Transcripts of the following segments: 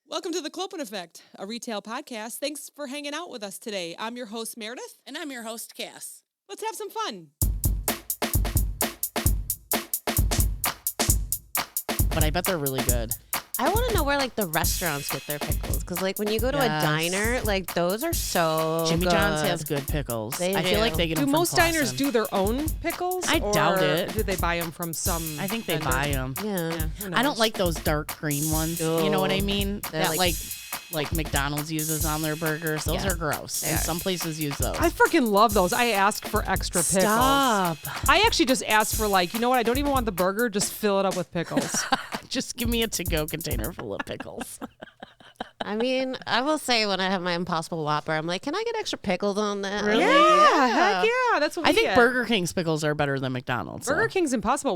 Welcome to The Clopen Effect, a retail podcast. Thanks for hanging out with us today. I'm your host, Meredith. And I'm your host, Cass. Let's have some fun. But I bet they're really good. I want to know where, like, the restaurants get their pickles. Because, like, when you go to a diner, like, those are so Jimmy good. John's has good pickles. They I feel do. like they get them Do from most diners Clausen. do their own pickles? I doubt or it. do they buy them from some I think they vendor? buy them. Yeah. Who I don't knows? like those dark green ones. You know what I mean? They're That like McDonald's uses on their burgers. Those are gross. And some places use those. I freaking love those. I ask for extra pickles. Stop. I actually just asked for, like, you know what? I don't even want the burger. Just fill it up with pickles. Just give me a to-go container full of pickles. I mean, I will say when I have my Impossible Whopper, I'm like, can I get extra pickles on that? Really? Yeah, heck yeah. That's what we I think get. Burger King's pickles are better than McDonald's. Burger King's Impossible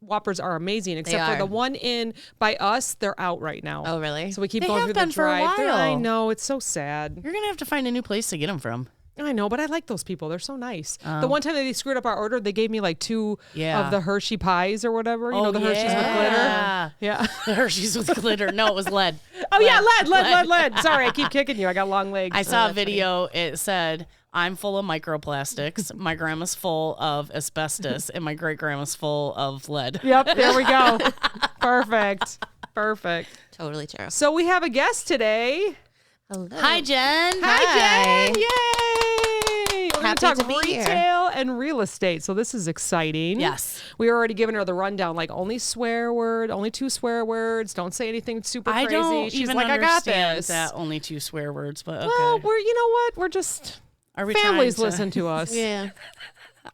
Whoppers are amazing, except for are. the one in by us. They're out right now. Oh, really? So we keep They going have through been the for a drive-thru. I while. know, it's so sad. You're going to have to find a new place to get them from. I know, but I like those people. They're so nice. The one time that they screwed up our order, they gave me like two of the Hershey pies or whatever. You know, the Hershey's with glitter. Yeah. The Hershey's with glitter. No, it was lead. Oh, yeah, lead. Sorry, I keep kicking you. I got long legs. I saw a video. It said, I'm full of microplastics. My grandma's full of asbestos, and my great grandma's full of lead. Yep, there we go. Perfect. Totally true. So we have a guest today. Hello. Hi, Jen. Hi, Jen. Yay. We're going Happy to talk to be here. retail and real estate. So this is exciting. Yes. We were already giving her the rundown, like only 2 swear words. Don't say anything super I crazy. don't She's even like, I got understand this. that only 2 swear words, but okay. Well, you know what? We're just, Are we families trying to- listen to us. Yeah.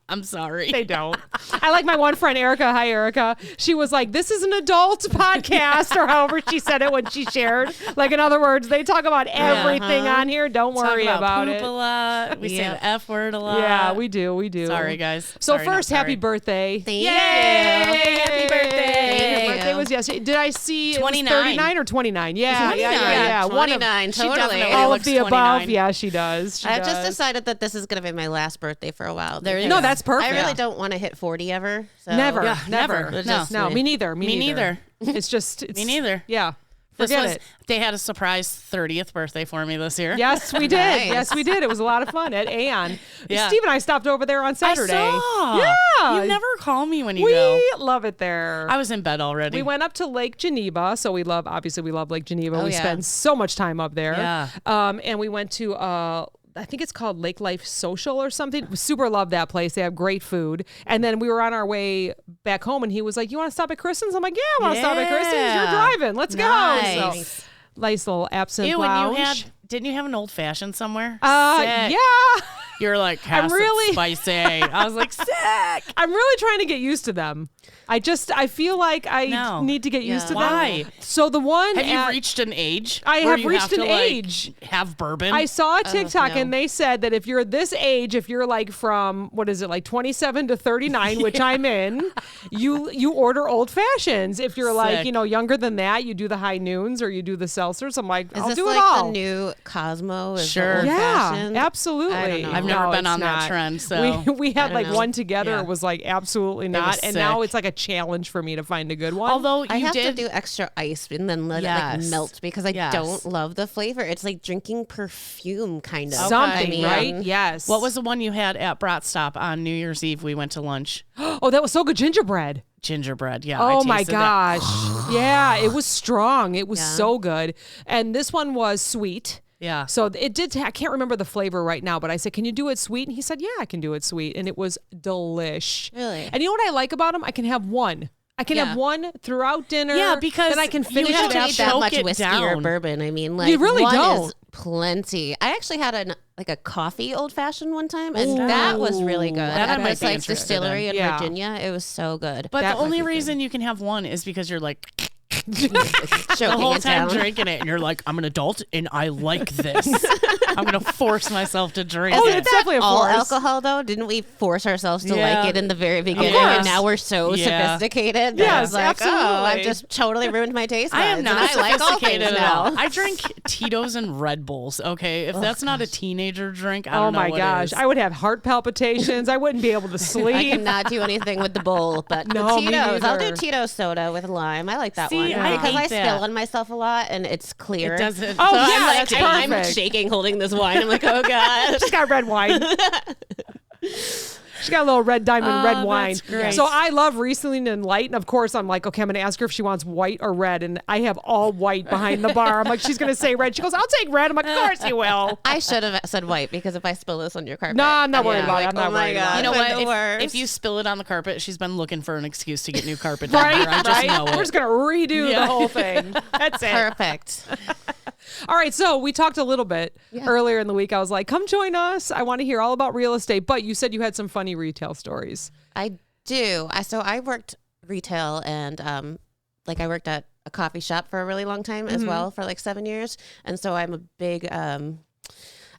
I'm sorry. They don't. I like my one friend, Erica. Hi, Erica. She was like, this is an adult podcast, or however she said it when she shared. Like, in other words, they talk about everything on here. Don't Talk worry about poop it. a lot. We say the F word a lot. Yeah, we do. Sorry, guys. So Sorry, not first, happy sorry. birthday. Thank Yay! you. Happy birthday. Her birthday was yesterday. Did I see 29. 39 or 29? Yeah, 29. yeah. One of 29, She totally. definitely all of looks the above. 29. Yeah, she does. She I've does. just decided that this is going to be my last birthday for a while. There you No, go. that's perfect. I really don't want to hit 40 ever. So. Never. Yeah, never. It's No. just No, me neither. Me neither. It's just. Me neither. Yeah. This Forget was, it. They had a surprise 30th birthday for me this year. Yes, we did. Nice. Yes, we did. It was a lot of fun at Ann. Yeah. Steve and I stopped over there on Saturday. I saw. Yeah. You never call me when you We go. love it there. I was in bed already. We went up to Lake Geneva, so we love Lake Geneva. Oh, we yeah. spend so much time up there. Yeah. And we went to I think it's called Lake Life Social or something. We super love that place. They have great food. And then we were on our way back home, and he was like, "You want to stop at Kristen's?" I'm like, "Yeah, I want to stop at Kristen's. You're Yeah. driving. Let's go." Nice. So, nice little absinthe Ew, lounge. and didn't you have an old fashioned somewhere? Yeah. Sick. You're like, I'm really- spicy. I was like, sick. I'm really trying to get used to them. I feel like I No. need to get used to Why? them. So the one Have you at- reached an age? I where have you reached to, an like, age. Have bourbon? I saw a TikTok no. and they said that if you're this age, if you're like from, what is it, like 27 to 39, which I'm in, you order old fashions. If you're like, Sick. younger than that, you do the high noons or you do the seltzers. I'm like, Is I'll this do like it all. the new Cosmo? Is Sure. The Yeah, old-fashioned? absolutely. I don't know. I've never No, been it's on that not. trend, so we had I like don't know. one together. Yeah. It was like absolutely was not, and now sick. it's like a challenge for me to find a good one. although I you have did to do extra ice and then let it like Yes. melt because I Yes. don't love the flavor. It's like drinking perfume, kind of. something, I mean, right? Yes. What was the one you had at Brat Stop on New Year's Eve? We went to lunch. Oh, that was so good. Gingerbread. Gingerbread. Yeah. I Oh my tasted that. gosh. Yeah, it was strong. It was Yeah. so good. And this one was sweet. Yeah. So it did. I can't remember the flavor right now, but I said, "Can you do it sweet?" And he said, "Yeah, I can do it sweet." And it was delish. Really? And you know what I like about them? I can have one. I can Yeah. have one throughout dinner. Yeah, because then I can you finish You have don't it to need after. that choke much it whiskey or down. bourbon. I mean, like really one don't. is plenty. I actually had a coffee old fashioned one time, and that was really good. That I At might this, be like interested distillery in. in Yeah. Virginia. It was so good. But That the might only be good. reason you can have one is because you're like, The whole time drinking it, and you're like, I'm an adult and I like this. I'm gonna force myself to drink it. It's definitely a all force. alcohol though? Didn't we force ourselves to Yeah. like it in the very beginning? course. And now we're so sophisticated that Yes, it's like, absolutely. oh, I've just totally ruined my taste buds. I am not and I like all sophisticated things at all. now. I drink Tito's and Red Bulls. Okay, if that's not a teenager drink, I don't Oh know my what gosh. is. I would have heart palpitations. I wouldn't be able to I sleep. cannot do anything with the bowl, but No, the me Tito's, I'll do neither. Tito's soda with lime. I like that See, one I because hate I that. spill on myself a lot and it's clear. It doesn't. Oh, So yeah, I'm like, that's I'm perfect. shaking holding this wine. I'm like, oh god. She's got red wine. She got a little red diamond red Oh, wine. that's great. So I love Riesling and light. And of course, I'm like, okay, I'm going to ask her if she wants white or red. And I have all white behind the bar. I'm like, she's going to say red. She goes, I'll take red. I'm like, of course you will. I should have said white because if I spill this on your carpet, No, I'm not worried yeah, about it. like, I'm not oh my worried about god, it. You know it's what? the worst. If you spill it on the carpet, she's been looking for an excuse to get new carpet down Right? there. I just Right? know We're it. just going to redo the Yeah. whole thing. That's it. Perfect. All right, so we talked a little bit earlier in the week. I was like, come join us. I want to hear all about real estate. But you said you had some funny retail stories. I do. So I worked retail and like I worked at a coffee shop for a really long time as well for like 7 years. And so I'm a big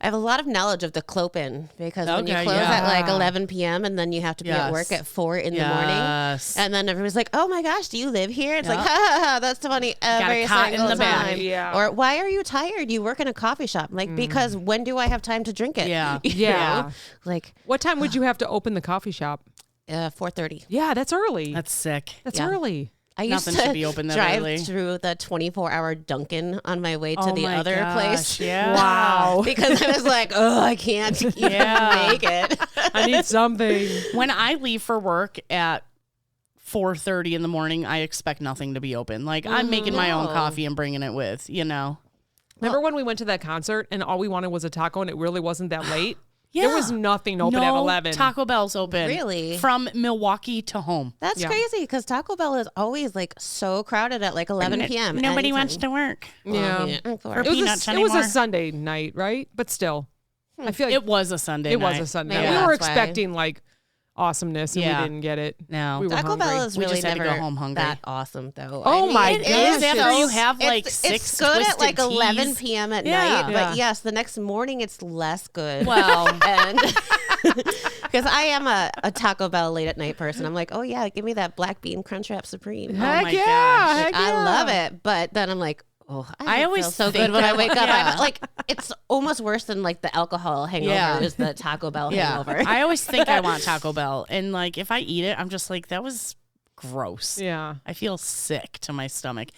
I have a lot of knowledge of the clopin because when you Okay, close yeah. at like 11 p.m. and then you have to be at work Yes. at 4 in the morning. Yes. And then everyone's like, oh my gosh, do you live here? It's like, ha ha ha, that's funny every cot in single the back. time. Yeah. Or why are you tired? You work in a coffee shop. I'm like, because when do I have time to drink it? Yeah. You Yeah. know? Like What time would you have to open the coffee shop? 4:30. Yeah, that's early. That's sick. That's Yeah. early. I used Nothing to should be open that drive early. through the 24-hour Dunkin' on my way to Oh the my other gosh, place. Yeah. Wow. Because I was like, oh, I can't even Yeah. make it. I need something. When I leave for work at 4:30 in the morning, I expect nothing to be open. Like I'm making my own No. coffee and bringing it with, you know. Remember when we went to that concert and all we wanted was a taco and it really wasn't that late? Yeah. There was nothing open no at 11. Taco Bell's open. Really? From Milwaukee to home. That's Yeah. crazy because Taco Bell is always like so crowded at like 11 p.m. Nobody anytime. wants to work. Yeah. Of course. For It was, peanuts it was a anymore? Sunday night, right? But still, I feel like It was a Sunday it night. was a Sunday Maybe night. We were that's why. expecting like awesomeness and Yeah. we didn't get it. No. We were Taco hungry. Bell is We really just had to never go home hungry. that awesome though. Oh my it gosh, is after you so- have, like, it's six good at twisted like 11 teas. p.m. at Yeah. night, Yeah. but yes, the next morning it's less good. Well, and because I am a Taco Bell late at night person, I'm like, oh yeah, give me that black bean Crunchwrap Supreme. Heck my yeah, gosh. heck I yeah. love it, but then I'm like, oh, I don't always feel so think good when I that- wake up. yeah. I'm like, it's almost worse than like the alcohol hangover Yeah. is the Taco Bell yeah. hangover. I always think I want Taco Bell. And like if I eat it, I'm just like, that was gross. Yeah. I feel sick to my stomach.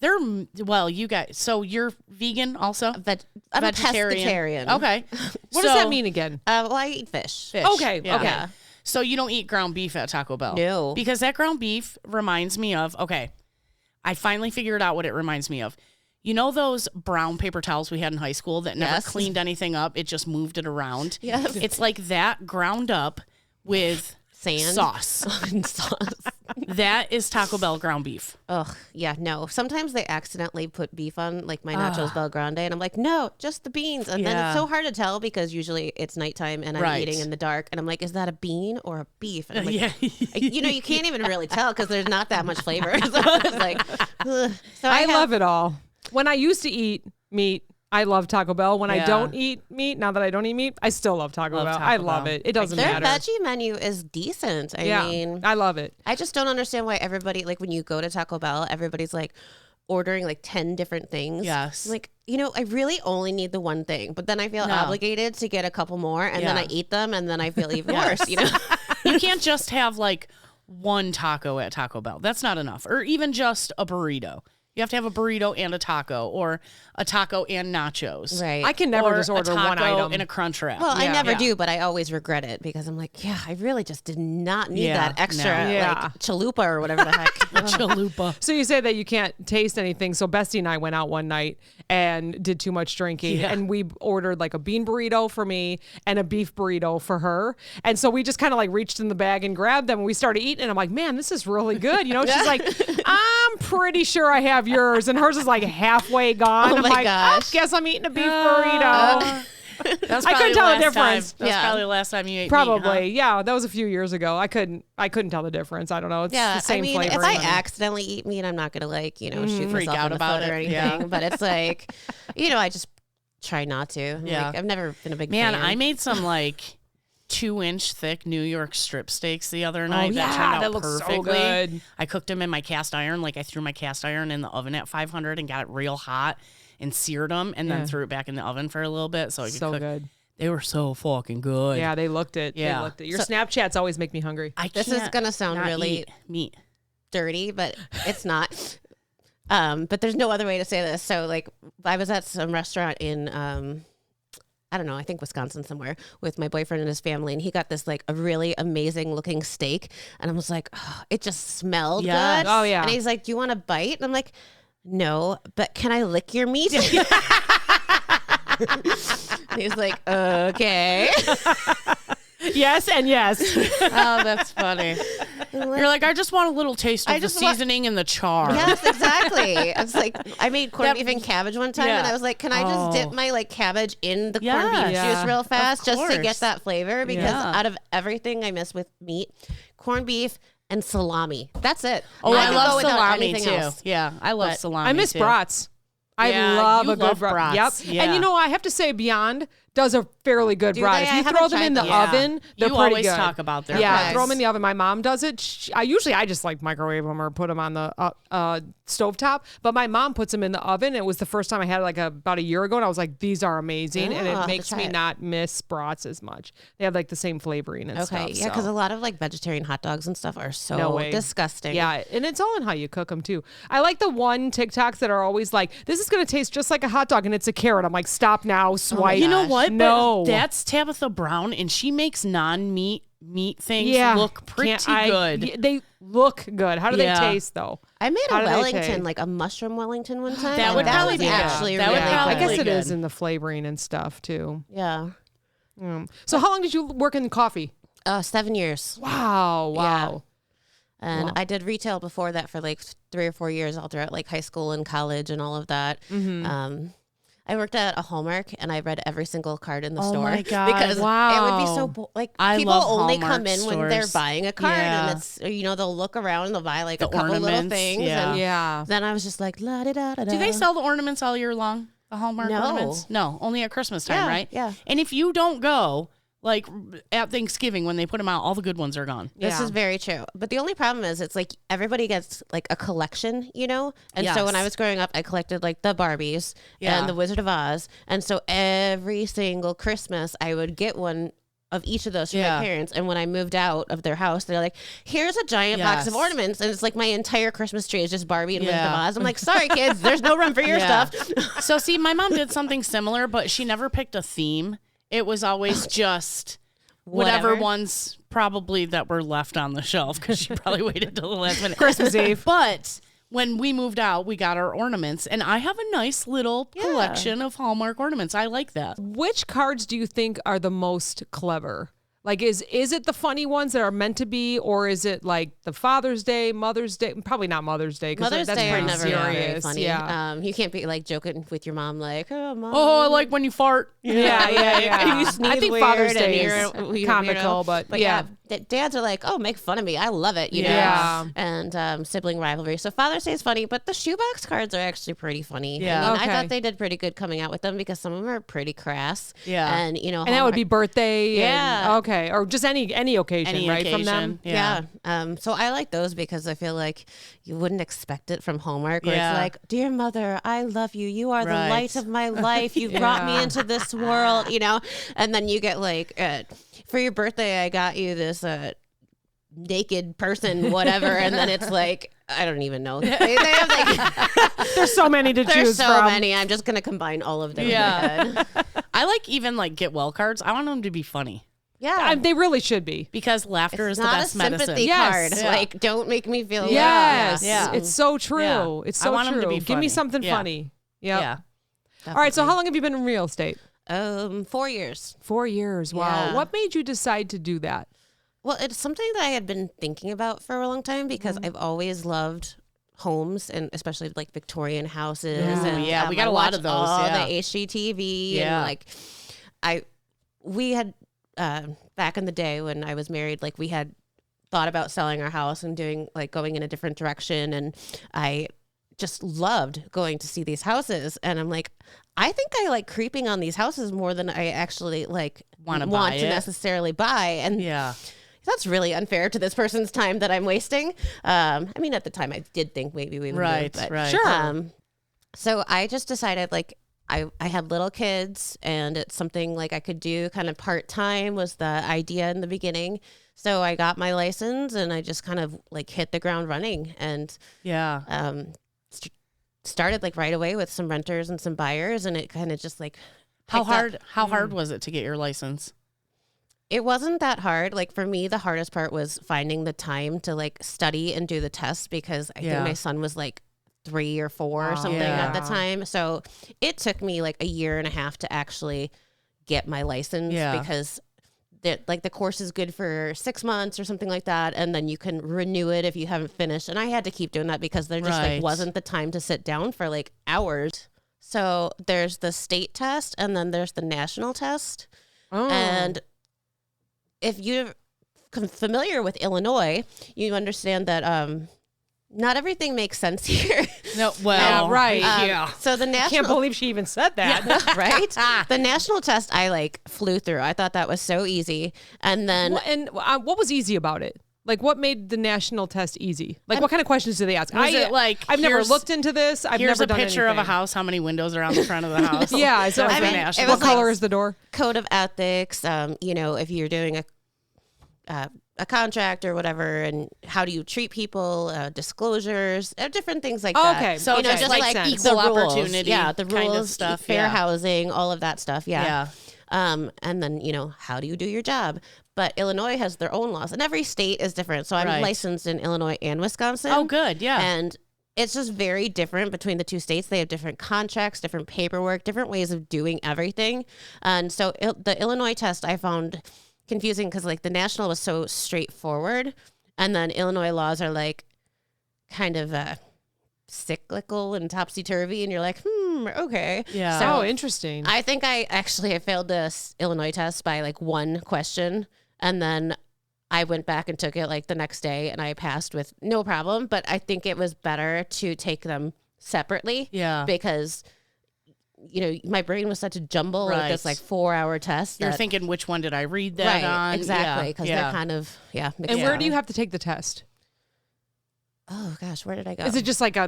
They're, well, you guys, so you're vegan also? I'm a pescatarian. Okay. What does that mean again? Well, I eat fish. Fish. Okay, Yeah. okay. So you don't eat ground beef at Taco Bell? No. Because that ground beef reminds me of, okay, I finally figured out what it reminds me of. You know those brown paper towels we had in high school that never Yes. cleaned anything up? It just moved it around. Yes. It's like that ground up with Sand. sauce. And sauce. That is Taco Bell ground beef. Ugh, yeah, no. Sometimes they accidentally put beef on like my nachos Bel Grande, and I'm like, no, just the beans. And then Yeah. it's so hard to tell because usually it's nighttime and I'm Right. eating in the dark, and I'm like, is that a bean or a beef? And I'm like, Yeah. you know, you can't even really tell because there's not that much flavor. So it's like, ugh. So I love it all. When I used to eat meat, I love Taco Bell. When I Yeah. don't eat meat, now that I don't eat meat, I still love Taco Bell. Taco I love Bell. it. It doesn't Their matter. veggie menu is decent. I mean, I love it. I just don't understand why everybody, like when you go to Taco Bell, everybody's like ordering like 10 different things. Yes. Like, you know, I really only need the one thing, but then I feel No. obligated to get a couple more and then Yeah. I eat them and then I feel even worse, you know? You can't just have like one taco at Taco Bell. That's not enough. Or even just a burrito. You have to have a burrito and a taco, or a taco and nachos. Right. I can never Or just order a taco one item. and a crunch wrap. Well, I Yeah. never Yeah. do, but I always regret it because I'm like, yeah, I really just did not need Yeah, that extra no. Yeah. like chalupa or whatever the heck. Chalupa. So you say that you can't taste anything. So Bestie and I went out one night and did too much drinking, Yeah. and we ordered like a bean burrito for me and a beef burrito for her. And so we just kind of like reached in the bag and grabbed them, and we started eating. And I'm like, man, this is really good. You know, she's like, I'm pretty sure I have yours, and hers is like halfway gone. Oh I'm my like, gosh. guess I'm eating a beef burrito. That's I couldn't probably tell the last difference. Time. That's Yeah. probably the last time you ate Probably, meat, yeah. That was a few years ago. I couldn't tell the difference. I don't know. It's the same I mean, flavor. if I accidentally eat meat, I'm not gonna like, shoot Freak myself out in the about foot or it. anything. Yeah. But it's like, I just try not to. Yeah. Like, I've never been a big Man, fan. I made some like 2-inch thick New York strip steaks the other night. yeah, that turned out that looks so perfectly. good. I cooked them in my cast iron. Like I threw my cast iron in the oven at 500 and got it real hot and seared them and then threw it back in the oven for a little bit so I could So cook. good. They were so fucking good. Yeah, they looked it. Yeah. They looked it. Your Snapchats always make me hungry. This is gonna sound not really eat meat. dirty, but it's not. But there's no other way to say this. So like, I was at some restaurant in I don't know, I think Wisconsin somewhere with my boyfriend and his family, and he got this like a really amazing looking steak, and I was like, oh, it just smelled Yes. good. Oh, yeah. And he's like, do you want a bite? And I'm like, no, but can I lick your meat? And he's like, okay. Yes and yes. Oh, that's funny. You're like, I just want a little taste of the just want- seasoning and the char. Yes, exactly. I was like, I made corned That- beef and cabbage one time, Yeah. and I was like, can I just dip my like cabbage in the corned beef Yeah. juice real fast just to course. get that flavor? Because Yeah. out of everything I miss with meat, corned beef and salami. That's it. Oh, I I could go love without salami anything too. else. Yeah, I love But salami. I miss too. brats. I Yeah, love you a good love brat. brats. Yep. Yeah. And I have to say Beyond does a fairly good Do brat. they? If I you haven't throw them tried in the those. Yeah. oven, they're You pretty always good. talk about their Yeah, brats. throw them in the oven. My mom does it. I just like microwave them or put them on the stovetop. But my mom puts them in the oven. It was the first time I had it like about a year ago, and I was like, these are amazing, and Oh, I'll it have to makes try me it. not miss brats as much. They have like the same flavoring and Okay, stuff. yeah, because so. a lot of like vegetarian hot dogs and stuff are No so way. disgusting. Yeah, and it's all in how you cook them too. I like the one TikToks that are always like, "This is going to taste just like a hot dog," and it's a carrot. I'm like, "Stop now, swipe." You know what? No, But that's Tabitha Brown, and she makes non-meat things yeah, look pretty good. They look good. How do Yeah. they taste though? I made How a do they Wellington, taste? like a mushroom Wellington one time. That and would probably was be good. actually That would really probably I guess good. it is good. in the flavoring and stuff too. Yeah. So how long did you work in coffee? 7 years. Wow. And Wow. I did retail before that for like 3 or 4 years, all throughout like high school and college and all of that. I worked at a Hallmark, and I read every single card in the Oh store my God. because it would be so Wow. like I people love only Hallmark come in when they're stores. buying a card, Yeah. and it's they'll look around and they'll buy like The a couple little ornaments, things. yeah. And Yeah. then I was just like, la da da da. Do they sell the ornaments all year long? The Hallmark No. ornaments? No, only at Christmas time, Yeah, right? yeah. And if you don't go, like at Thanksgiving when they put them out, all the good ones are gone. This Yeah. is very true. But the only problem is it's like everybody gets like a collection, And so when I Yes. was growing up, I collected like the Barbies Yeah. and the Wizard of Oz. And so every single Christmas, I would get one of each of those from Yeah. my parents. And when I moved out of their house, they're like, here's a giant box of Yes. ornaments. And it's like my entire Christmas tree is just Barbie and Wizard of Yeah. Oz. I'm like, sorry, kids, there's no room for your Yeah. stuff. So see, my mom did something similar, but she never picked a theme. It was always just whatever Whatever. ones probably that were left on the shelf because she probably waited till the last minute. Christmas Eve. But when we moved out, we got our ornaments, and I have a nice little collection of Hallmark ornaments. I like that. Which cards do you think are the most clever? Like, is it the funny ones that are meant to be, or is it like the Father's Day, Mother's Day? Probably not Mother's Day because Mother's that's Day are pretty never serious. very funny. Yeah. You can't be like joking with your mom like, oh, mom. Oh, I like when you fart. Yeah. You I sneeze think weird Father's and Day you're is a weirdo. comical, but yeah. Dads are like, oh, make fun of me. I love it, Yeah. And sibling rivalry. So Father's Day is funny, but the shoebox cards are actually pretty funny. Yeah. I mean, Okay. I thought they did pretty good coming out with them because some of them are pretty crass. Yeah. And, And that would be birthday. Yeah. And, okay. Or just any occasion, Any right? occasion. From them. Yeah. So I like those because I feel like you wouldn't expect it from Hallmark where Yeah. it's like, dear mother, I love you. You are Right. the light of my life. You brought me into this world, and then you get like, for your birthday, I got you this, naked person, whatever. And then it's like, I don't even know. They have like, There's so many to there's choose so from. many. I'm just going to combine all of them. Yeah. In my head. I like even like get well cards. I want them to be funny Yeah. They really should be. because laughter is It's the not best a medicine. sympathy Yes. card. Yeah. Like, don't make me feel Yes. Yeah. It's so true. Yeah. It's I so want 'em true. to be Give me funny. something Yeah. funny. Yep. Yeah. All right. So how long have you been in real estate? 4 years. 4 years. Wow. Yeah. What made you decide to do that? Well, it's something that I had been thinking about for a long time because I've always loved homes and especially like Victorian houses. Ooh, And yeah, we got I a lot watch of those, All yeah. the HGTV Yeah. and like. we had back in the day when I was married, like we had thought about selling our house and doing like going in a different direction, and I just loved going to see these houses, and I'm like, I think I like creeping on these houses more than I actually like want to necessarily buy. And that's really unfair to this person's time that I'm wasting. I mean, at the time I did think maybe we would move, but sure. So I just decided like I had little kids, and it's something like I could do kind of part-time was the idea in the beginning. So I got my license, and I just kind of like hit the ground running, and started like right away with some renters and some buyers, and it kind of just like how hard was it to get your license? It wasn't that hard. Like for me, the hardest part was finding the time to like study and do the test, because I think my son was like 3 or 4 or something at the time. So it took me like a year and a half to actually get my license, because the course is good for 6 months or something like that, and then you can renew it if you haven't finished. And I had to keep doing that because there just like wasn't the time to sit down for like hours. So there's the state test, and then there's the national test. And if you're familiar with Illinois, you understand that not everything makes sense here. No, well, So the national, I can't believe she even said that. right? The national test I like flew through. I thought that was so easy. And then, what was easy about it? Like, what made the national test easy? Like, what kind of questions do they ask? I've never looked into this. I've here's never done a picture anything. of a house. How many windows are on the front of the house? Yeah, so what color is the door? Code of ethics. If you're doing a contract or whatever, and how do you treat people, disclosures, different things like that. Okay, so just like equal opportunity, the rules, kind of stuff, fair housing, all of that stuff. And then how do you do your job? But Illinois has their own laws, and every state is different. So I'm licensed in Illinois and Wisconsin. Oh, good, And it's just very different between the two states. They have different contracts, different paperwork, different ways of doing everything. And so the Illinois test I found confusing because like the national was so straightforward, and then Illinois laws are like kind of cyclical and topsy-turvy, and you're like, okay. Yeah. So interesting. I think I failed the Illinois test by like one question, and then I went back and took it like the next day, and I passed with no problem. But I think it was better to take them separately. Yeah. Because my brain was such a jumble with this like 4-hour test. You're thinking, which one did I read that on? Exactly. Because they're kind of, And where do you have to take the test? Oh gosh, where did I go? Is it just like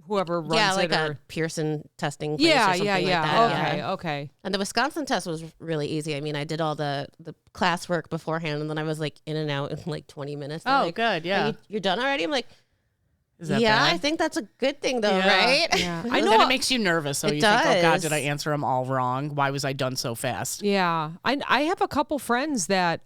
whoever runs it? A Pearson testing place or something like that. Okay. And the Wisconsin test was really easy. I mean, I did all the classwork beforehand, and then I was like in and out in like 20 minutes. Oh, like, good. Yeah. You're done already? I'm like, is that bad? I think that's a good thing though, right? Yeah. I know it makes you nervous. So you does. think, oh God, did I answer them all wrong? Why was I done so fast? Yeah. I have a couple friends that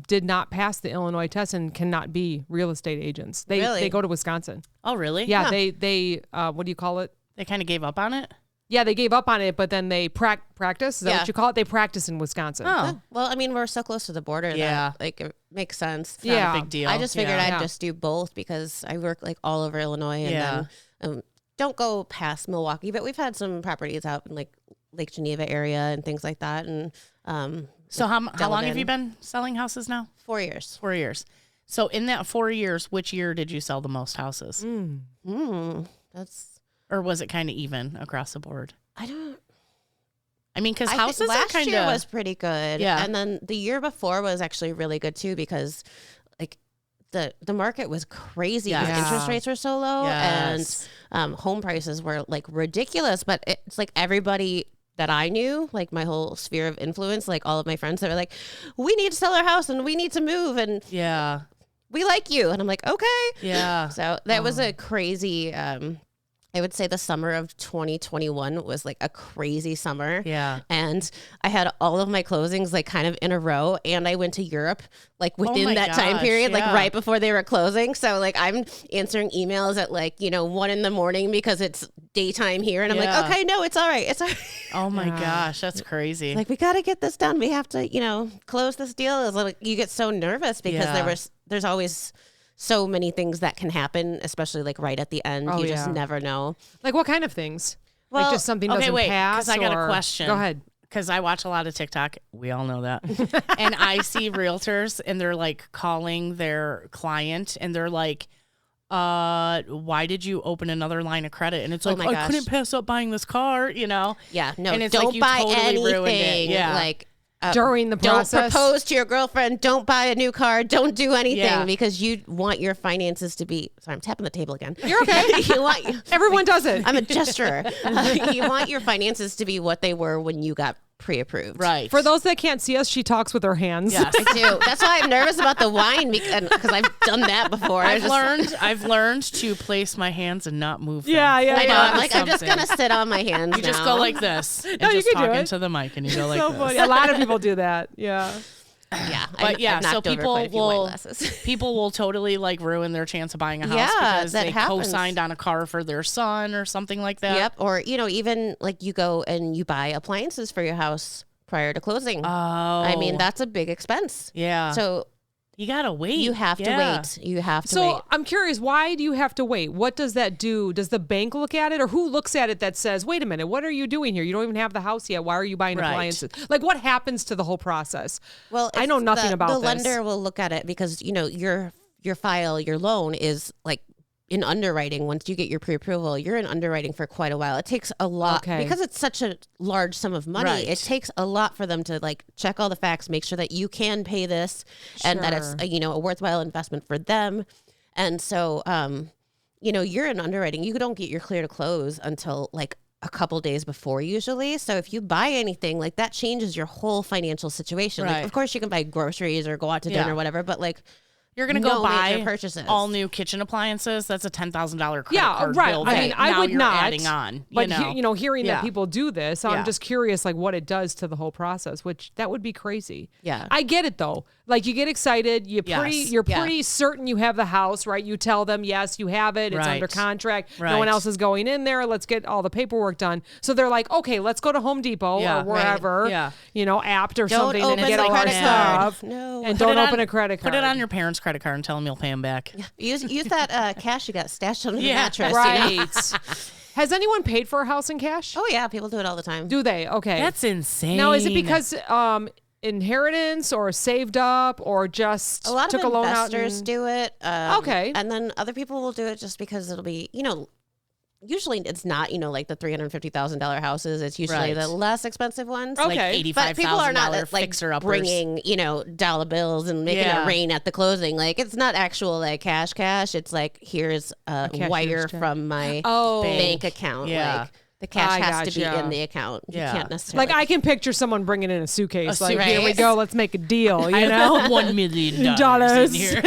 did not pass the Illinois test and cannot be real estate agents. They go to Wisconsin. Oh, really? Yeah. They what do you call it? They kind of gave up on it? Yeah, they gave up on it, but then they practice. Is that what you call it? They practice in Wisconsin. Oh. Well, I mean, we're so close to the border that like it makes sense. It's not a big deal. I just figured I'd just do both because I work like all over Illinois, and then don't go past Milwaukee, but we've had some properties out in like Lake Geneva area and things like that. And so how long have you been selling houses now? 4 years. 4 years. So in that 4 years, which year did you sell the most houses? Or was it kind of even across the board? I mean, because houses last are kind of year was pretty good. Yeah. And then the year before was actually really good too, because like the market was crazy because interest rates were so low, and home prices were like ridiculous. But it's like everybody that I knew, like my whole sphere of influence, like all of my friends that were like, we need to sell our house and we need to move, and we like you. And I'm like, okay. Yeah. So that was a crazy, I would say the summer of 2021 was like a crazy summer. Yeah. And I had all of my closings like kind of in a row, and I went to Europe like within that time period, like right before they were closing. So like I'm answering emails at like, 1 a.m. because it's daytime here. And I'm like, okay, no, it's all right. It's all right. Oh my gosh. That's crazy. Like we got to get this done. We have to, close this deal. It's like you get so nervous because there's always so many things that can happen, especially like right at the end. You just never know. Like what kind of things? Well, like just something doesn't pass? Because I got a question. Go ahead. because I watch a lot of TikTok. We all know that. And I see realtors and they're like calling their client and they're like, why did you open another line of credit? And it's like, my I gosh. couldn't pass up buying this car, you know? Yeah, no, And it's don't like you buy totally ruined it. anything. Yeah. Like, During the process. Don't propose to your girlfriend. Don't buy a new car. Don't do anything Yeah. because you want your finances to be. Sorry, I'm tapping the table again. You're okay. You want. Everyone does it. I'm a gesturer. You want your finances to be what they were when you got pre-approved. Right. For those that can't see us, she talks with her hands. Yes. I do. That's why I'm nervous about the wine because I've done that before. I've learned to place my hands and not move them. Yeah, yeah, I know. yeah. I'm like, I'm just gonna sit on my hands. You just go like this and No, you just can do talk it. into the mic and you go like So this. funny. A lot of people do that. Yeah. Yeah, But yeah, I've so knocked over people quite a few wine will glasses. people will totally like ruin their chance of buying a house Yeah, because that they happens. co-signed on a car for their son or something like that. Yep. Or even like you go and you buy appliances for your house prior to closing. Oh, I mean, that's a big expense. yeah. So you gotta wait. you have to Yeah. wait. You have to So wait. I'm curious, why do you have to wait? What does that do? Does the bank look at it, or who looks at it that says, wait a minute, what are you doing here? You don't even have the house yet. Why are you buying Right. appliances? Like, what happens to the whole process? Well, I know nothing about the this. lender will look at it because your file, your loan is like in underwriting. Once you get your pre-approval, you're in underwriting for quite a while. It takes a lot Okay. because it's such a large sum of money. Right. It takes a lot for them to like check all the facts, make sure that you can pay this, and that it's Sure. a worthwhile investment for them. And so, you're in underwriting. You don't get your clear to close until like a couple days before usually. So if you buy anything, like that changes your whole financial situation. Like, Right. of course you can buy groceries or go out to Yeah. dinner or whatever, but like You're gonna no go major buy purchases. all new kitchen appliances. That's a $10,000 credit Yeah, card right. bill. I that mean, I now would you're not. adding on. But hearing Yeah. that people do this, Yeah. I'm just curious, like what it does to the whole process. Which that would be crazy. Yeah. I get it though. Like you get excited. You're Yes. pretty certain you have the house, right? You tell them, yes, you have it. It's Right. under contract. No one Right. else is going in there. Let's get all the paperwork done. So they're like, okay, let's go to Home Depot Yeah. or wherever. Right. Yeah. Apt or Don't something and open get the all our credit card. stuff. No. And Put don't it on- open a credit card. Put it on your parents' credit card and tell them you'll pay them back. Use that cash you got stashed under the Yeah, mattress. Right. Has anyone paid for a house in cash? Oh yeah, people do it all the time. Do they? Okay. That's insane. Now, is it because inheritance or saved up or just A lot took of a loan out? investors And, do it. Okay. And then other people will do it just because it'll be, usually it's not, like the $350,000 houses. It's usually Right. the less expensive ones. Okay. like But $85,000 people are not like fixer uppers? bringing, dollar bills and making Yeah. it rain at the closing. Like it's not actual like cash. It's like here's a cashier's wire check. from my Oh. bank account. Yeah. Like the cash I has to be gotcha. in the account. Yeah. You can't necessarily. Like I can picture someone bringing in a suitcase. Like suitcase. here we go. Let's make a deal. You I know. have $1 million Dollars. in here.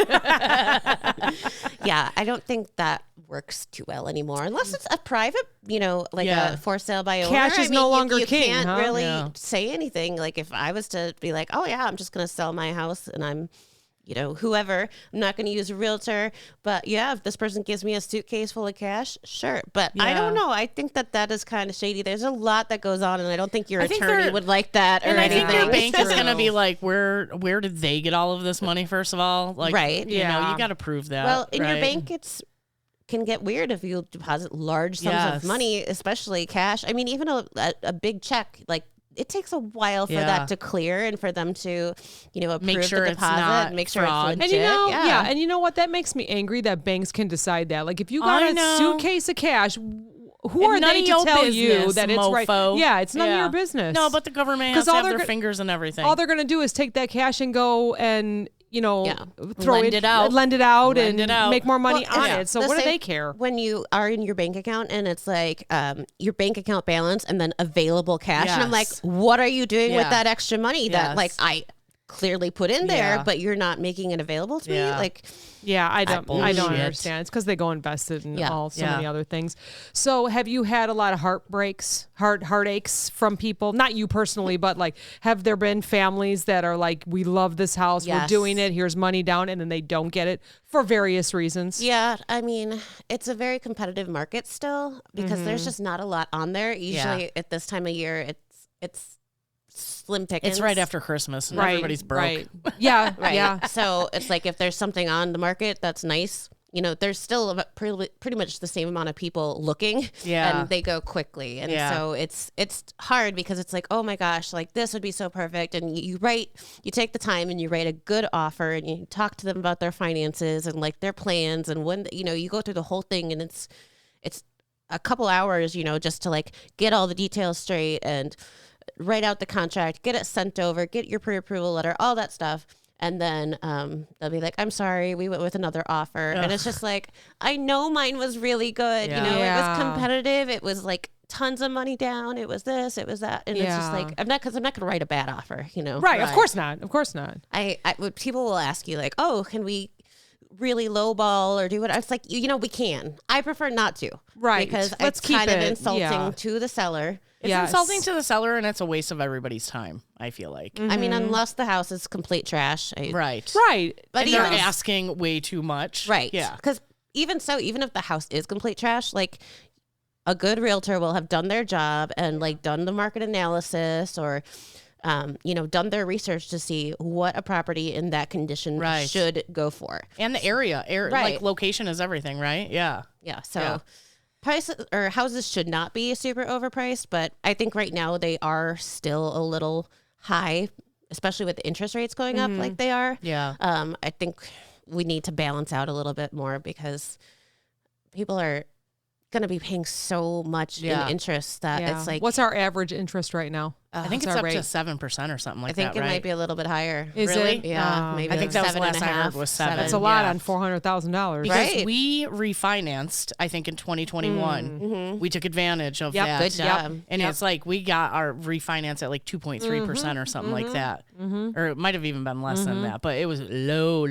Yeah, I don't think that works too well anymore unless it's a private, like Yeah. a for sale by owner. Cash is no longer you king, can't huh? really Yeah. say anything. Like if I was to be like, oh yeah, I'm just going to sell my house and I'm, whoever, I'm not going to use a realtor, but yeah, if this person gives me a suitcase full of cash, sure. But I don't Yeah. know. I think that is kind of shady. There's a lot that goes on and I don't think your I think attorney they're- would like that or And I anything. think your bank is True. going to be like, where did they get all of this money, first of all? Like, Right. Yeah. you got to prove that. Well, in your right? bank, can get weird if you deposit large sums Yes. of money, especially cash. I mean, even a big check, like it takes a while for Yeah. that to clear and for them to, approve Make sure the it's deposit, not make sure fraud. it's And legit. and you know what? That makes me angry that banks can decide that. Like, if you got I a know. suitcase of cash, who And are none they of to your tell you business, that it's right? mofo. Yeah, it's none of Yeah. your business. No, but the government 'Cause has to all have they're their go- fingers and everything. all they're gonna do is take that cash and go and throw Lend it out. lend it out, Lend and it out. make more money Well, on it's it. So the what do same they care? When you are in your bank account and it's like your bank account balance and then available cash, and I'm like, Yes. what are you doing with Yeah. that extra money that Yes. like I clearly put in there, Yeah. but you're not making it available to me? Yeah. Like, Yeah, I don't bullshit. understand. It's because they go invested in Yeah. so Yeah. many other things. So have you had a lot of heartaches from people? Not you personally, but like, have there been families that are like, we love this house, we're Yes. doing it, here's money down, and then they don't get it for various reasons? yeah, I mean, it's a very competitive market still because there's just not a lot on there. Usually at this time of year, it's slim pickings. it's right after Christmas and everybody's broke. Right. Yeah, Right. yeah. So it's like if there's something on the market that's nice, you know, there's still pretty much the same amount of people looking, Yeah. and they go quickly. And Yeah. so it's hard because it's like, oh my gosh, like this would be so perfect. And you take the time and you write a good offer and you talk to them about their finances and like their plans. And when, you know, you go through the whole thing and it's a couple hours, you know, just to like get all the details straight and write out the contract, get it sent over, get your pre-approval letter, all that stuff. And then they'll be like, I'm sorry, we went with another offer. Ugh. And it's just like, I know mine was really good. Yeah. You know, it was competitive. It was like tons of money down. It was this, it was that. And it's just like, I'm not going to write a bad offer, you know? Right. Of course not. Of course not. People will ask you like, oh, can we really lowball or do what? It's like, you know, we can. I prefer not to. Right. Because Let's it's keep kind of it, insulting to the seller. It's insulting to the seller, and it's a waste of everybody's time, I feel like. I mean, unless the house is complete trash. Right. Right. But and they're asking way too much. Right. Yeah. Because even if the house is complete trash, like a good realtor will have done their job and like done the market analysis or, you know, done their research to see what a property in that condition should go for. And the area, like location is everything, right? Yeah. Yeah. So prices or houses should not be super overpriced, but I think right now they are still a little high, especially with the interest rates going up like they are. Yeah. I think we need to balance out a little bit more because people are going to be paying so much in interest that it's like, what's our average interest right now? I think it's up to 7% or something like that. I think it might be a little bit higher. Is really? it? Yeah, maybe. I think that was the last I heard was 7. That's a lot on $400,000. Because we refinanced, I think in 2021. We took advantage of that. Good job. And it's like we got our refinance at like 2.3% or something like that. Or it might have even been less than that, but it was low.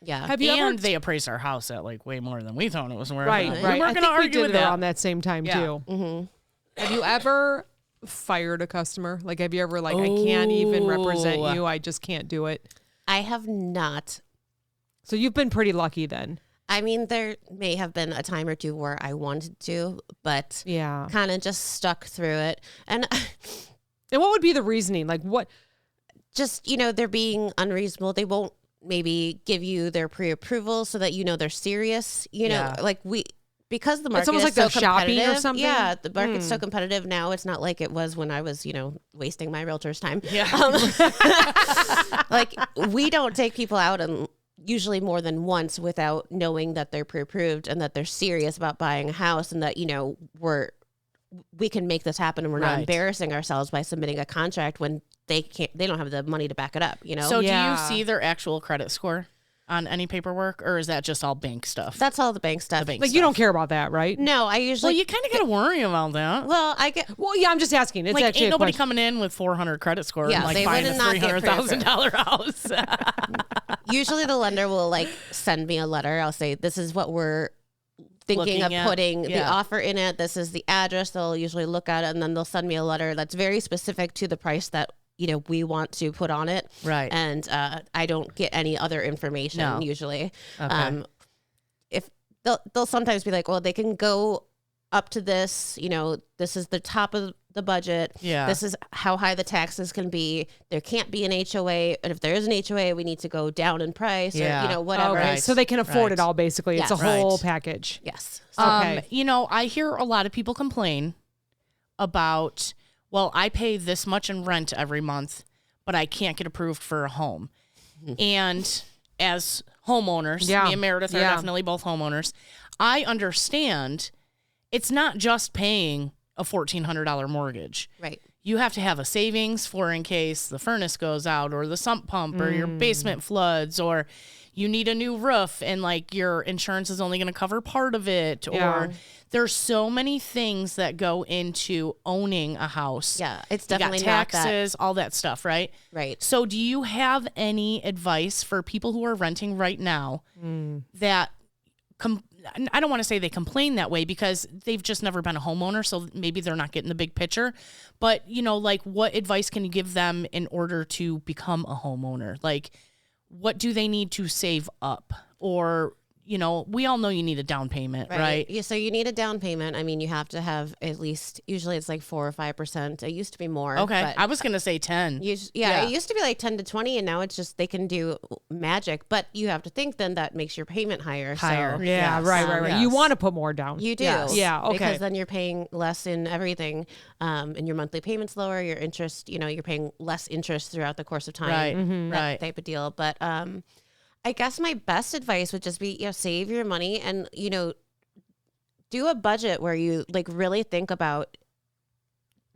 Yeah. Have you and they appraised our house at like way more than we thought it was worth. Right. We weren't I going think to we argue did with it that. around that same time too. Have you ever fired a customer? Like, have you ever like, I can't even represent you. I just can't do it. I have not. So you've been pretty lucky then. I mean, there may have been a time or two where I wanted to, but kind of just stuck through it. And what would be the reasoning? Like what? Just, you know, they're being unreasonable. They won't maybe give you their pre-approval so that, you know, they're serious. You know, like because the market it's almost is like they're so shopping or something. Yeah, the market's so competitive now. It's not like it was when I was, you know, wasting my realtor's time. Yeah. Like we don't take people out and usually more than once without knowing that they're pre-approved and that they're serious about buying a house and that, you know, we can make this happen and we're not embarrassing ourselves by submitting a contract when they don't have the money to back it up, you know? So do you see their actual credit score on any paperwork, or is that just all bank stuff? That's all the bank stuff. Like you don't care about that, right? No, I usually. Well, you kind of got to worry about that. Well, I get. Well, yeah, I'm just asking. It's like actually ain't nobody coming in with 400 credit score and like they buying a would not get $300,000 house. Usually the lender will like send me a letter. I'll say, this is what we're thinking of putting the offer in it. This is the address. They'll usually look at it and then they'll send me a letter that's very specific to the price that, you know, we want to put on it. Right. And I don't get any other information usually. Okay. If they'll sometimes be like, well, they can go up to this, you know, this is the top of the budget. Yeah. This is how high the taxes can be. There can't be an HOA. And if there is an HOA, we need to go down in price or, you know, whatever. Okay. So they can afford it all basically. Yes. It's a whole package. Yes. Okay. You know, I hear a lot of people complain about, well, I pay this much in rent every month, but I can't get approved for a home. And as homeowners, me and Meredith are definitely both homeowners, I understand it's not just paying a $1,400 mortgage. Right. You have to have a savings for in case the furnace goes out or the sump pump or your basement floods or you need a new roof and like your insurance is only going to cover part of it. Or there's so many things that go into owning a house. Yeah, it's definitely you got not taxes, all that stuff, right? Right. So do you have any advice for people who are renting right now that I don't want to say they complain that way because they've just never been a homeowner, so maybe they're not getting the big picture. But, you know, like what advice can you give them in order to become a homeowner? Like what do they need to save up? Or, we all know you need a down payment, right? Yeah, so you need a down payment. I mean, you have to have at least, usually it's like 4 or 5%. It used to be more. Okay. But I was going to say 10. yeah, it used to be like 10 to 20, and now it's just they can do magic. But you have to think then that makes your payment higher. Higher. So Yeah, Yes. right. Yes. You want to put more down. you do. Yes. Yeah, okay. Because then you're paying less in everything, and your monthly payment's lower. Your interest, you're paying less interest throughout the course of time. Right. That Right. type of deal. But I guess my best advice would just be, save your money and, do a budget where you like really think about,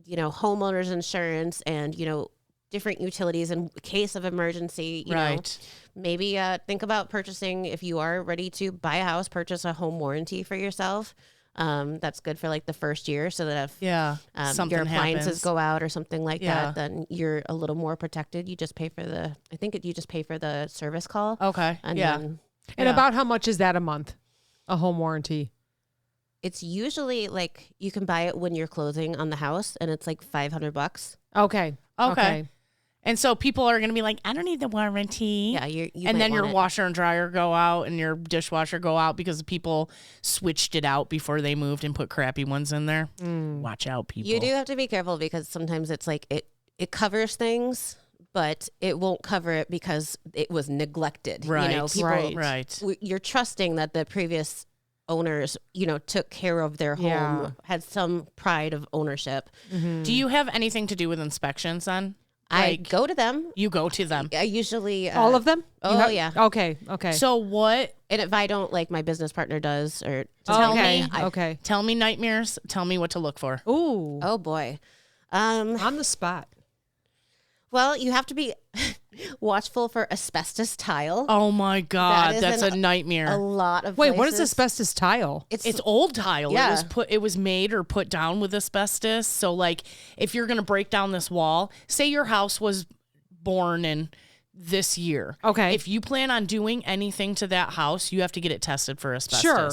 homeowners insurance and, different utilities in case of emergency, you know, Right. maybe think about purchasing, if you are ready to buy a house, purchase a home warranty for yourself. That's good for like the first year, so that if Yeah. Something your appliances happens. go out or something like Yeah. that, then you're a little more protected. You just pay for you just pay for the service call. Okay. And Yeah. then And Yeah. about how much is that a month? A home warranty? it's usually like you can buy it when you're closing on the house, and it's like $500. Okay. Okay. And so people are going to be like, I don't need the warranty. Yeah, you And might then your want it. washer and dryer go out and your dishwasher go out because people switched it out before they moved and put crappy ones in there. Watch out, people. You do have to be careful because sometimes it's like it covers things, but it won't cover it because it was neglected. Right. People, Right. You're trusting that the previous owners, took care of their home, Yeah. had some pride of ownership. Do you have anything to do with inspections then? I go to them. You go to them. I usually All of them? Oh, yeah. Okay. So what? And if I don't, like my business partner does, or Tell okay. me. Okay. Tell me nightmares. Tell me what to look for. Ooh. oh boy. On the spot. Well, you have to be watchful for asbestos tile. Oh my God, That is that's a a nightmare. lot of Wait, what is places. asbestos tile? It's old tile. Yeah. It was made or put down with asbestos. So like if you're gonna break down this wall, say your house was born in this year. Okay. If you plan on doing anything to that house, you have to get it tested for asbestos. Sure.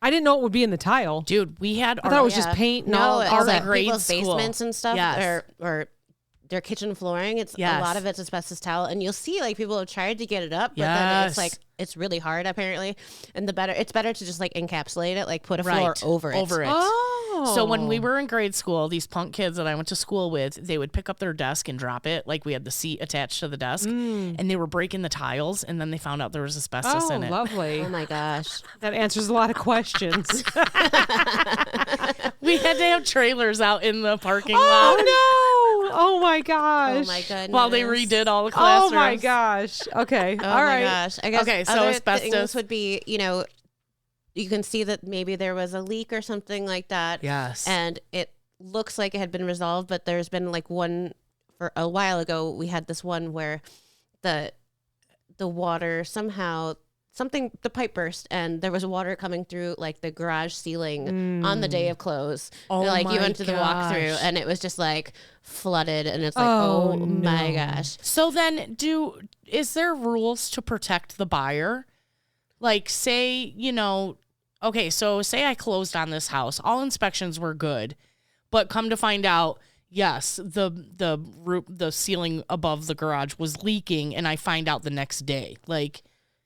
I didn't know it would be in the tile. Dude, we had I thought it was just paint and all. it's our like grade people's school. basements and stuff, Yes. or their kitchen flooring. It's Yes. a lot of it's asbestos tile, and you'll see like people have tried to get it up, but then it's Yes. like it's really hard apparently. And it's better to just like encapsulate it, like put a floor Right. over it. Oh. So when we were in grade school, these punk kids that I went to school with, they would pick up their desk and drop it. Like we had the seat attached to the desk, and they were breaking the tiles, and then they found out there was asbestos Oh, in it. lovely. Oh my gosh. That answers a lot of questions. We had to have trailers out in the parking lot Oh no! Oh my gosh! Oh my goodness. while they redid all the classrooms. Oh my gosh! Okay, Oh all my right. gosh. I guess Okay, so other asbestos. things would be, you can see that maybe there was a leak or something like that. Yes. And it looks like it had been resolved, but there's been like one for a while ago. We had this one where the water somehow the pipe burst and there was water coming through like the garage ceiling on the day of close. Oh like you my went to the walkthrough gosh. and it was just like flooded and it's like, Oh, oh my no. gosh. So then is there rules to protect the buyer? Like say, okay, so say I closed on this house. All inspections were good, but come to find out, yes, the roof, the ceiling above the garage was leaking and I find out the next day. Like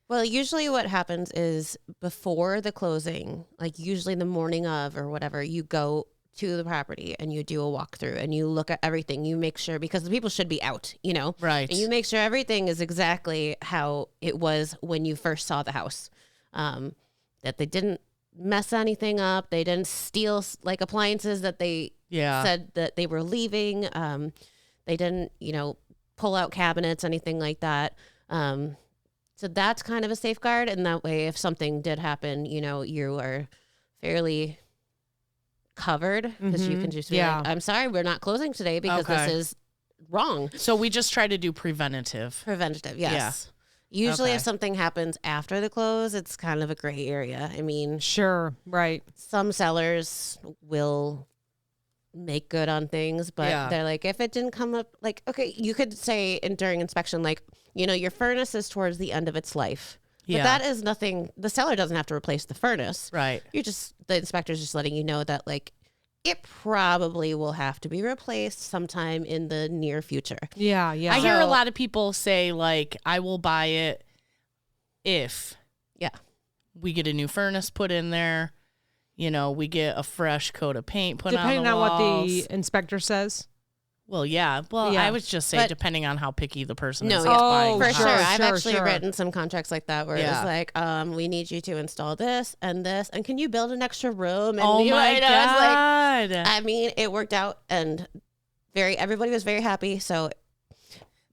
Well, usually what happens is before the closing, like usually the morning of or whatever, you go to the property and you do a walkthrough and you look at everything. You make sure, because the people should be out, Right. And you make sure everything is exactly how it was when you first saw the house. That they didn't mess anything up. They didn't steal like appliances that they said that they were leaving. They didn't, pull out cabinets, anything like that. So that's kind of a safeguard. And that way, if something did happen, you are fairly covered because you can just be like, I'm sorry, we're not closing today because this is wrong. So we just try to do preventative. Preventative, yes. Usually if something happens after the close, it's kind of a gray area. I mean, Sure. Right. some sellers will make good on things, but they're like, if it didn't come up, like, okay, you could say during inspection, like, your furnace is towards the end of its life. But that is nothing. The seller doesn't have to replace the furnace. Right. The inspector's just letting you know that, like, it probably will have to be replaced sometime in the near future. Yeah. Yeah. I hear a lot of people say like, I will buy it if. Yeah. we get a new furnace put in there. You know, we get a fresh coat of paint put Depending on the on walls. what the inspector says. Well, yeah. Well, Yeah. I would just say But- depending on how picky the person No, is yeah. buying For the sure. house. I've Sure, actually sure. written some contracts like that where Yeah. it's like, we need you to install this, and can you build an extra room? And Oh you know, my I know, it's like, God. I mean, it worked out, and everybody was very happy. So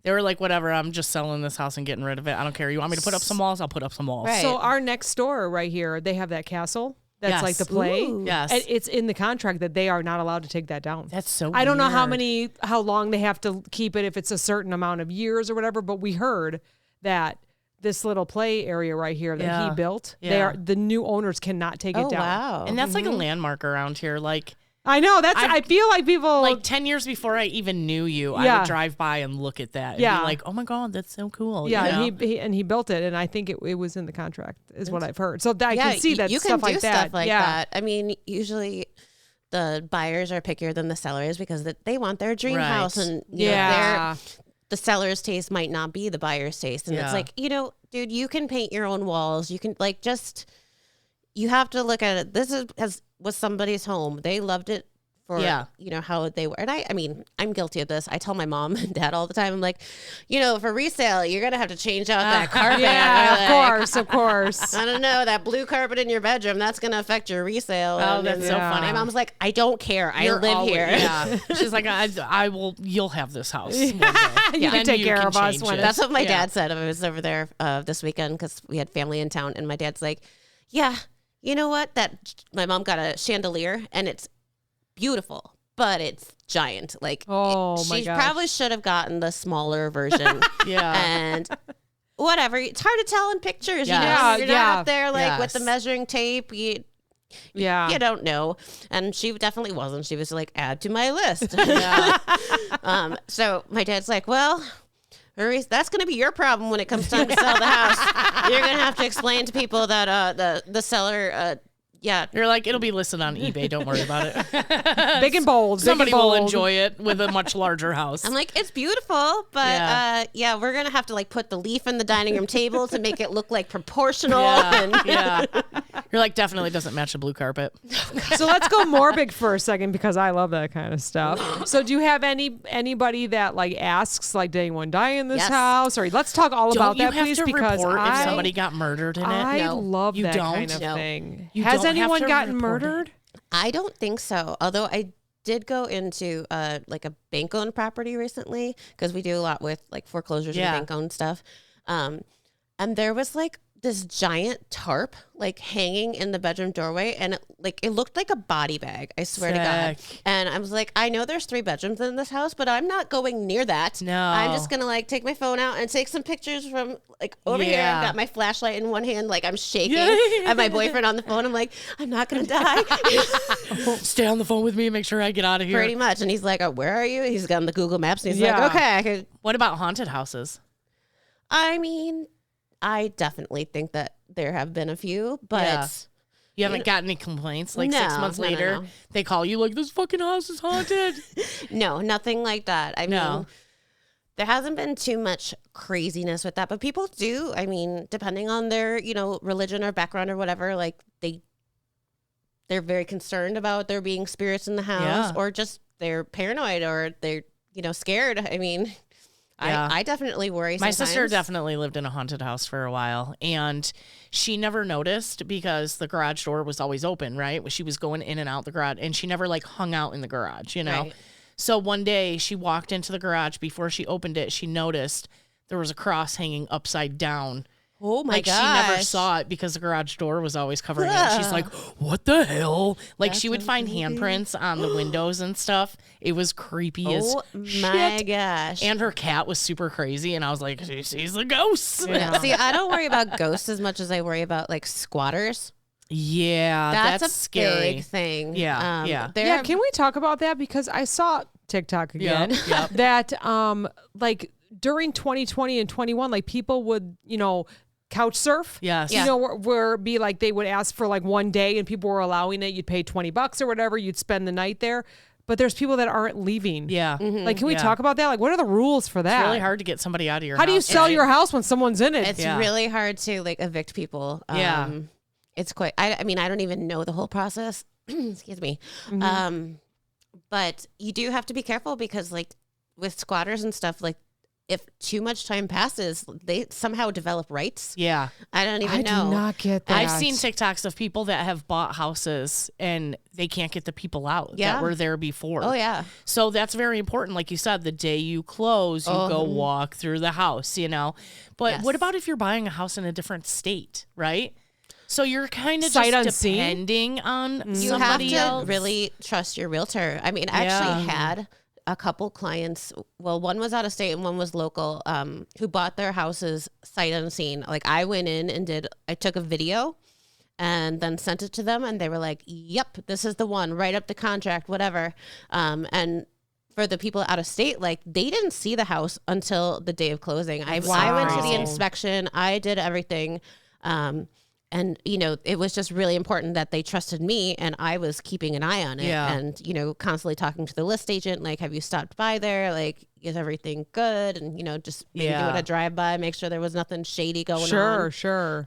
They were like, whatever, I'm just selling this house and getting rid of it. I don't care. You want me to put up some walls? I'll put up some walls. Right. So our next door right here, they have that castle. That's Yes. like the play. Ooh. Yes. And it's in the contract that they are not allowed to take that down. That's so I don't know weird. how long they have to keep it, if it's a certain amount of years or whatever, but we heard that this little play area right here that Yeah. he built, Yeah. the new owners cannot take it down. wow. And that's like a landmark around here. Like I know I feel like people like 10 years before I even knew you, I Yeah. would drive by and look at that and Yeah. be like, oh my God, that's so cool. yeah, you know? and he built it, and I think it was in the contract, is what I've heard. So I yeah, can see that you stuff can do like that. stuff like yeah. that. I mean, usually the buyers are pickier than the sellers because they want their dream Right. house, and you know, Yeah. the seller's taste might not be the buyer's taste, and Yeah. it's like, you know, dude, you can paint your own walls. You can you have to look at it. This was somebody's home. They loved it for Yeah. you know how they were. And I mean, I'm guilty of this. I tell my mom and dad all the time. I'm like, you know, for resale, you're gonna have to change out that carpet. Yeah, Like, of course. I don't know, that blue carpet in your bedroom, that's going to affect your resale. Oh, And that's then so Yeah. funny. my mom's like, I don't care. I You're live always- here. Yeah. She's like, I will, you'll have this house. One day. You can Then take care of us change when it. That's what my Yeah. dad said. I was over there this weekend because we had family in town. And my dad's like, yeah, you know what? My mom got a chandelier and it's beautiful, but it's giant. Like, Oh, my she gosh. probably should have gotten the smaller version. Yeah. And whatever. It's hard to tell in pictures. You know, Yeah, you're yeah. not up there like with the Yes. measuring tape. Yeah. You don't know. And she definitely wasn't. She was like, add to my list. Yeah. So my dad's like, well, Maurice, that's going to be your problem when it comes time to sell the house. You're going to have to explain to people that the seller, yeah. You're like, it'll be listed on eBay. Don't worry about it. Big and bold. Somebody big and will bold. enjoy it with a much larger house. I'm like, it's beautiful, but Yeah. we're going to have to like put the leaf in the dining room table to make it look like proportional. Yeah. And Yeah. You're like, definitely doesn't match the blue carpet. So let's go morbid for a second, because I love that kind of stuff. So do you have anybody that like asks, like, did anyone die in this Yes. house? Or let's talk all about Don't you that, have please, to because report if I somebody got murdered in it? I No. love You that don't? kind of No. thing. You Has don't have anyone to gotten report it. murdered? I don't think so. Although I did go into like a bank owned property recently because we do a lot with like foreclosures Yeah. and bank owned stuff. And there was like this giant tarp like hanging in the bedroom doorway, and it looked like a body bag. I swear to God. Sick. And I was like, I know there's 3 bedrooms in this house, but I'm not going near that. No. I'm just gonna like take my phone out and take some pictures from like over here. Yeah. I've got my flashlight in one hand, like I'm shaking. Yeah. I have my boyfriend on the phone. I'm like, I'm not gonna die. Stay on the phone with me and make sure I get out of here. Pretty much. And he's like, oh, where are you? He's got on the Google Maps, and he's Yeah. like, okay. What about haunted houses? I mean, I definitely think that there have been a few, but Yeah. You haven't gotten any complaints? Like 6 No, months no, no, later, no. they call you like, this fucking house is haunted. no, nothing like that. I No. mean, there hasn't been too much craziness with that, but people do. I mean, depending on their, religion or background or whatever, like they're very concerned about there being spirits in the house, Yeah. or just they're paranoid, or they're, scared. I mean, Yeah. I definitely worry. My sister sometimes. definitely lived in a haunted house for a while, and she never noticed because the garage door was always open, right? She was going in and out the garage, and she never like hung out in the garage, Right. So one day she walked into the garage. Before she opened it, she noticed there was a cross hanging upside down. Oh my Like gosh. she never saw it because the garage door was always covering it. She's like, "What the hell?" Like she would find handprints on the windows and stuff. It was creepy as Oh my shit. gosh. And her cat was super crazy, and I was like, "She sees the ghosts." Yeah. See, I don't worry about ghosts as much as I worry about like squatters. Yeah, That's a scary. big thing. Yeah, yeah. Yeah, can we talk about that? Because I saw TikTok again Yep. that like during 2020 and 21, like people would, couch surf. Yes. Yeah. Where be like they would ask for like one day and people were allowing it. You'd pay $20 or whatever. You'd spend the night there. But there's people that aren't leaving. Yeah. Like, can we Yeah. talk about that? Like, what are the rules for that? It's really hard to get somebody out of your How house. do you sell right? your house when someone's in it? It's Yeah. really hard to like evict people. Yeah. it's quite, I mean, I don't even know the whole process. Excuse me. But you do have to be careful because like with squatters and stuff, like if too much time passes, they somehow develop rights. Yeah. I don't even know. I do not get that. I've seen TikToks of people that have bought houses and they can't get the people out that were there before. Oh, yeah. So that's very important. Like you said, the day you close, you go walk through the house, you know. But what about if you're buying a house in a different state, right? So you're kind of just depending on you somebody have to else. really trust your realtor. I mean, I actually had a couple clients. Well, one was out of state and one was local, who bought their houses sight unseen. Like I went in and I took a video and then sent it to them, and they were like, "Yep, this is the one. Write up the contract, whatever." And for the people out of state, like they didn't see the house until the day of closing. I went to the inspection. I did everything. And, you know, it was just really important that they trusted me and I was keeping an eye on it and, you know, constantly talking to the list agent, like, have you stopped by there? Like, is everything good? And, you know, just maybe doing a drive-by, make sure there was nothing shady going on. Sure.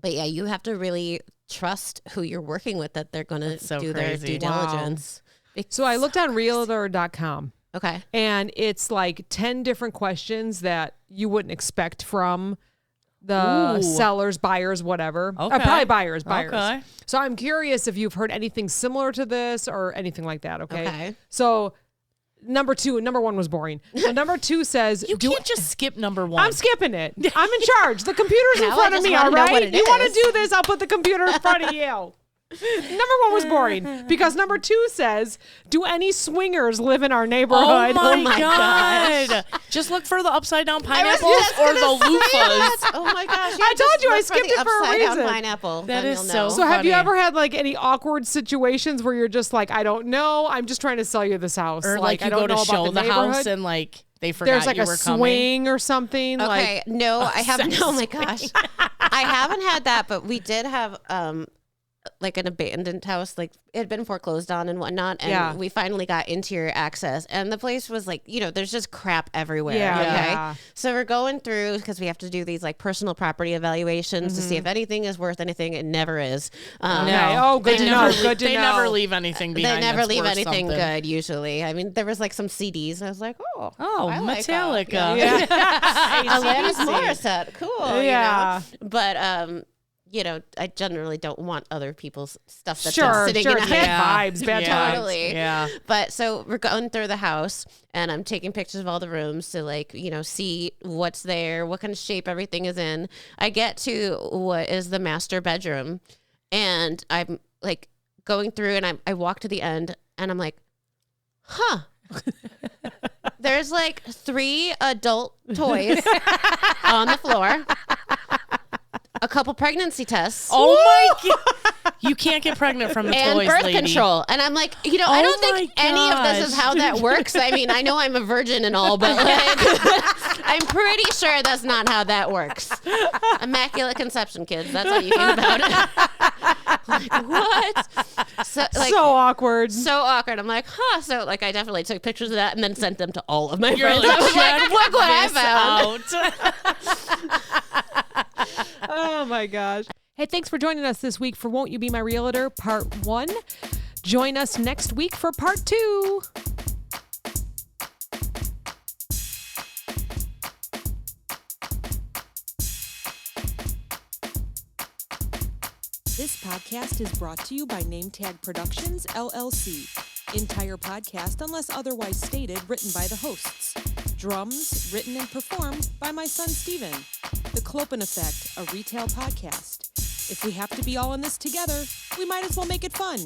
But yeah, you have to really trust who you're working with, that they're going to do their due diligence. So I looked on realtor.com. Okay. And it's like 10 different questions that you wouldn't expect from the sellers, buyers, whatever. Okay. Probably buyers. Okay. So I'm curious if you've heard anything similar to this or anything like that. Okay. Okay. So number one was boring. So number 2 says, You can't just skip number 1. I'm skipping it. I'm in charge. The computer's in Now front I of just me, wanna all know right? what it You want to is. do this, I'll put the computer in front of you. Number 1 was boring because number 2 says, do any swingers live in our neighborhood? Oh my gosh. God. Just look for the upside down I was pineapples just or gonna the say loofahs. that. Oh my gosh. I told you I look for skipped the it for a upside down reason. pineapple. That then is you'll so know. So have you funny. ever had like any awkward situations where you're just like, I don't know, I'm just trying to sell you this house. Or like I you don't go to know show about the neighborhood. house and like they forgot There's like you a were coming. swing or something. Okay, no, I haven't. Oh my swing. gosh, I haven't had that, but we did have like an abandoned house, like it had been foreclosed on and whatnot, and we finally got interior access, and the place was like, you know, there's just crap everywhere. Yeah. So we're going through, because we have to do these like personal property evaluations to see if anything is worth anything. It never is. Okay. Oh, good to know. Good to They know. never leave anything behind. They never that's leave worth anything something. good usually. I mean, there was like some CDs, and I was like, Oh, I like that. Metallica. Yeah. AC/DC. Alanis Morissette, cool. Yeah. You know? But you know, I generally don't want other people's stuff that's Sure, just sitting in a bad vibes, bad Yeah. vibes. Totally. Yeah. But so we're going through the house, and I'm taking pictures of all the rooms to, like, you know, see what's there, what kind of shape everything is in. I get to what is the master bedroom, and I'm like going through, and I walk to the end, and I'm like, huh. There's like 3 adult toys on the floor. A couple pregnancy tests. Oh my God. You can't get pregnant from the And toys, birth lady. control. And I'm like, you know, I Oh don't think my any of this is gosh. how that works. I mean, I know I'm a virgin and all, but like, I'm pretty sure that's not how that works. Immaculate conception, kids. That's how you feel about it. Like, what? So, like, So awkward. so awkward. I'm like, huh. So, like, I definitely took pictures of that and then sent them to all of my You're friends. like, I was like, check look what I this found. out. Oh my gosh. Hey, thanks for joining us this week for Won't You Be My Realtor Part 1. Join us next week for Part 2. This podcast is brought to you by NameTag Productions, LLC. Entire podcast, unless otherwise stated, written by the hosts. Drums, written and performed by my son, Steven. The Clopen Effect, a retail podcast. If we have to be all in this together, we might as well make it fun.